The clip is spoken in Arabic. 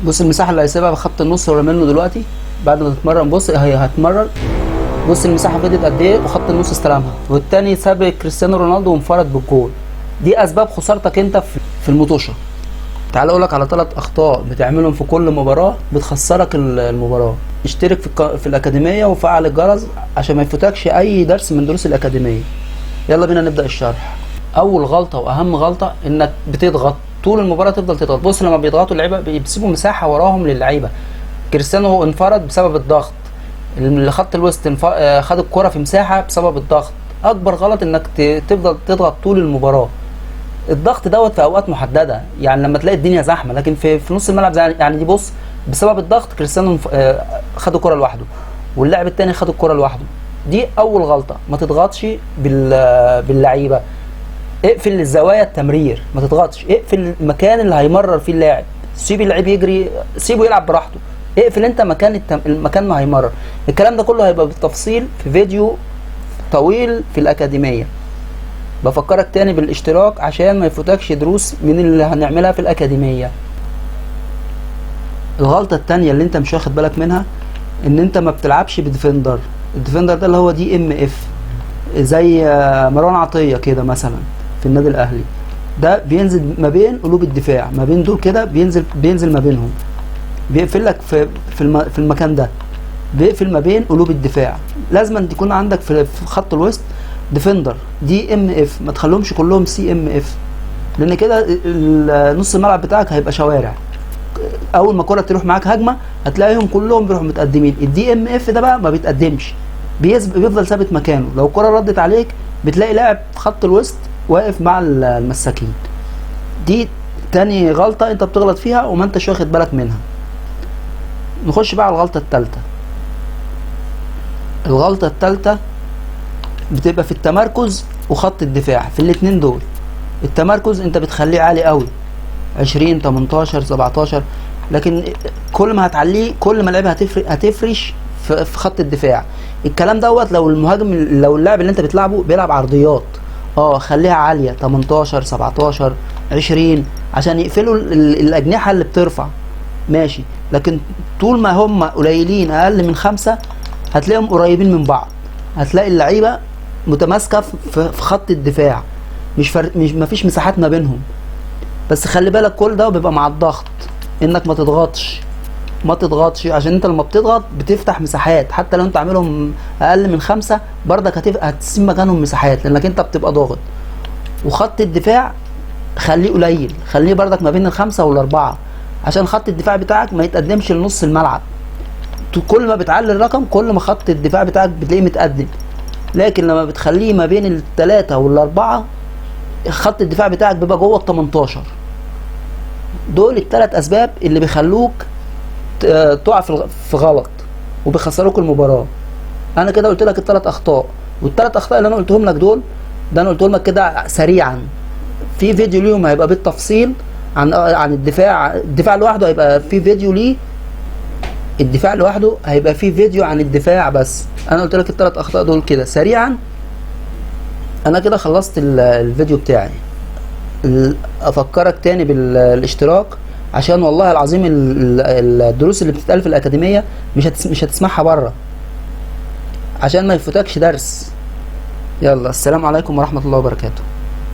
بص المساحه اللي هيسيبها بخط النص ورا منه دلوقتي بعد ما تتمرن. بص هي هتمرن، بص المساحه فضلت قد ايه وخط النص استلمها، والتاني ساب كريستيانو رونالدو وانفرد بالجول. دي اسباب خسارتك انت في المطوشه. تعال اقول لك على 3 اخطاء بتعملهم في كل مباراه بتخسرك المباراه. اشترك في الاكاديميه وفعل الجرس عشان ما يفوتكش اي درس من دروس الاكاديميه. يلا بينا نبدا الشرح. اول غلطه واهم غلطه انك بتضغط طول المباراه، تفضل تضغط. بص لما بيضغطوا اللعيبه بيسيبوا مساحه وراهم للعيبه. كريستيانو انفرد بسبب الضغط، اللي خط الوسط خد الكره في مساحه بسبب الضغط. اكبر غلط انك تفضل تضغط طول المباراه. الضغط دوت في اوقات محدده، يعني لما تلاقي الدنيا زحمه، لكن في نص الملعب يعني دي بص بسبب الضغط كريستيانو خد الكره لوحده واللاعب الثاني خد الكره لوحده. دي اول غلطه، ما تضغطش باللعيبه. اقفل الزوايا التمرير، ما تضغطش. اقفل المكان اللي هيمرر فيه اللاعب، سيب اللعيب يجري، سيبه يلعب براحته. اقفل انت المكان ما هيمرر. الكلام ده كله هيبقى بالتفصيل في فيديو طويل في الاكاديميه. بفكرك تاني بالاشتراك عشان ما يفوتكش دروس من اللي هنعملها في الاكاديميه. الغلطه التانيه اللي انت مش واخد بالك منها ان انت ما بتلعبش بديفندر. الديفندر ده اللي هو دي ام اف، زي مروان عطيه كده مثلا في النادي الاهلي. ده بينزل ما بين قلوب الدفاع، ما بين دول كده، بينزل ما بينهم، بيقفل لك في المكان ده، بيقفل ما بين قلوب الدفاع. لازم أن تكون عندك في خط الوسط ديفندر دي ام اف، ما تخليهمش كلهم سي ام اف، لان كده نص الملعب بتاعك هيبقى شوارع. اول ما الكره تروح معاك هجمه هتلاقيهم كلهم بيروحوا متقدمين. الدي ام اف ده بقى ما بيتقدمش، بيفضل ثابت مكانه. لو الكره ردت عليك بتلاقي لاعب خط الوسط واقف مع المساكين. دي تاني غلطه انت بتغلط فيها وما انتش واخد بالك منها. نخش بقى على الغلطه الثالثه. الغلطه الثالثه بتبقى في التمركز وخط الدفاع. في الاتنين دول التمركز انت بتخليه عالي قوي، 20 18 17، لكن كل ما هتعليه كل ما اللعيبه هتفرش في خط الدفاع. الكلام دوت لو المهاجم، لو اللاعب اللي انت بتلعبه بيلعب عرضيات خليها عاليه 18 17 20 عشان يقفلوا الاجنحه اللي بترفع، ماشي. لكن طول ما هم قليلين اقل من 5 هتلاقيهم قريبين من بعض، هتلاقي اللعيبه متماسكه في خط الدفاع، مش مفيش مساحات ما بينهم. بس خلي بالك كل ده بيبقى مع الضغط، انك ما تضغطش عشان انت لما بتضغط بتفتح مساحات. حتى لو انت عاملهم اقل من 5 برضك هتسيب مكانهم مساحات لانك انت بتبقى ضاغط. وخط الدفاع خليه قليل، خليه برضك ما بين ال5 وال4 عشان خط الدفاع بتاعك ما يتقدمش لنص الملعب. كل ما بتعلي الرقم كل ما خط الدفاع بتاعك بتلاقيه متقدم. لكن لما بتخليه ما بين ال3 وال4 خط الدفاع بتاعك بيبقى جوه ال18. دول ال3 اسباب اللي بيخلوك تقع في غلط وبيخسروك المباراه. انا كده قلت لك ال3 اخطاء، وال3 اخطاء اللي انا قلتهم لك دول ده انا قلتهم لك كده سريعا. في فيديو ليهم هيبقى بالتفصيل عن الدفاع لوحده، هيبقى في فيديو ليه الدفاع لوحده، هيبقى في فيديو عن الدفاع بس. انا قلت لك ال3 اخطاء دول كده سريعا. انا كده خلصت الفيديو بتاعي. افكرك تاني بالاشتراك عشان والله العظيم الدروس اللي بتتقال في الاكاديميه مش هتسمعها بره، عشان ما يفوتكش درس. يلا السلام عليكم ورحمه الله وبركاته.